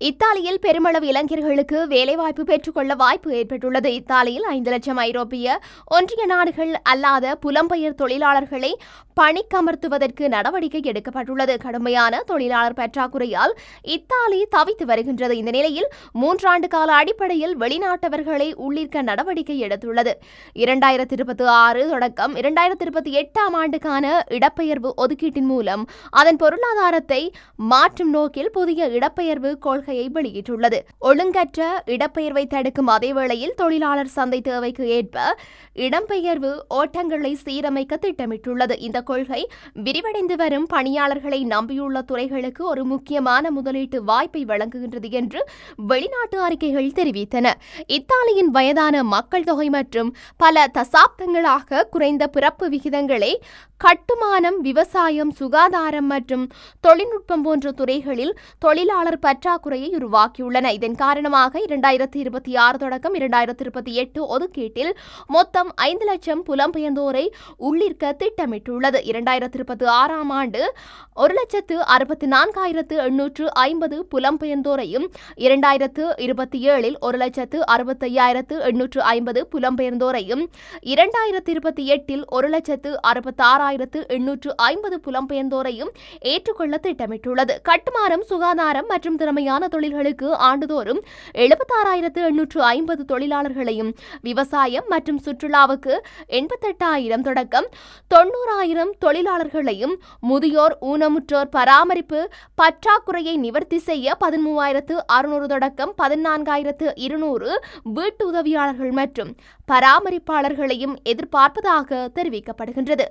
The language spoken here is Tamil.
இத்தாலியில் பெருமளவு இளைஞர்களுக்கு வேலைவாய்ப்பு பெற்றுக்கொள்ள வாய்ப்பு ஏற்பட்டுள்ளது. இத்தாலியில் 5 லட்சம் ஐரோப்பிய ஒன்றிய நாடுகள் அல்லாத புலம்பெயர் தொழிலாளர்களை பணிக்கமர்த்துவதற்கு நடவடிக்கை எடுக்கப்பட்டுள்ளது. கடுமையான தொழிலாளர் பற்றாக்குறையால் இத்தாலி தவித்து வருகின்றது. இந்த நிலையில் 3 ஆண்டு கால அடிப்படையில் வெளிநாட்டவர்களை உள்ளிருக்க நடவடிக்கை எடுத்துள்ளது. 2026 தொடக்கம் 2028 ஆண்டுக்கான இடப்பெயர்வு ஒதுக்கீட்டின் மூலம் அதன் பொருளாதாரத்தை மாற்றும் நோக்கில் புதிய இடப்பெயர்வு கொள்கையை வெளியிட்டுள்ளது. ஒழுங்கற்ற இடப்பெயர்வை தடுக்கும் அதேவேளையில் தொழிலாளர் சந்தை தேவைக்கு ஏற்ப இடம்பெயர்வு ஓட்டங்களை சீரமைக்க திட்டமிட்டுள்ளது. இந்த கொள்கை விரிவடைந்து வரும் பணியாளர்களை நம்பியுள்ள துறைகளுக்கு ஒரு முக்கியமான முதலீட்டு வாய்ப்பை வழங்குகின்றது என்று வெளிநாட்டு அறிக்கைகள் தெரிவித்தன. இத்தாலியின் வயதான மக்கள் தொகை மற்றும் பல தசாப்தங்களாக குறைந்த பிறப்பு விகிதங்களை கட்டுமானம், விவசாயம், சுகாதாரம் மற்றும் தொழில்நுட்பம் போன்ற துறைகளில் தொழிலாளர் பற்றாக்குறையை உருவாக்கியுள்ளன. இதன் காரணமாக 2026 தொடக்கம் 2028 ஒதுக்கீட்டில் மொத்தம் 5 லட்சம் புலம்பெயர்ந்தோரை உள்ளிருக்க திட்டமிட்டுள்ளது. 2026 ஆண்டு 1,64,850 புலம்பெயர்ந்தோரையும் 2027 1,65,850 புலம்பெயர்ந்தோரையும் 2028 1,66,850 புலம்பெயர்ந்தோரையும் ஏற்றுக்கொள்ள திட்டமிட்டுள்ளது. கட்டுமானம், சுகாதாரம் மற்றும் திறமையான தொழில்களுக்கு ஆண்டுதோறும் 76,850 தொழிலாளர்களையும், விவசாயம் மற்றும் சுற்றுலாவுக்கு 88,000 தொடக்கம் 90,000 தொழிலாளர்களையும், முதியோர் ஊனமுற்றோர் பராமரிப்பு பற்றாக்குறையை நிவர்த்தி செய்ய 13,600 தொடக்கம் 14,200 வீட்டு உதவியாளர்கள் மற்றும் பராமரிப்பாளர்களையும் எதிர்பார்ப்பதாக தெரிவிக்கப்படுகின்றது.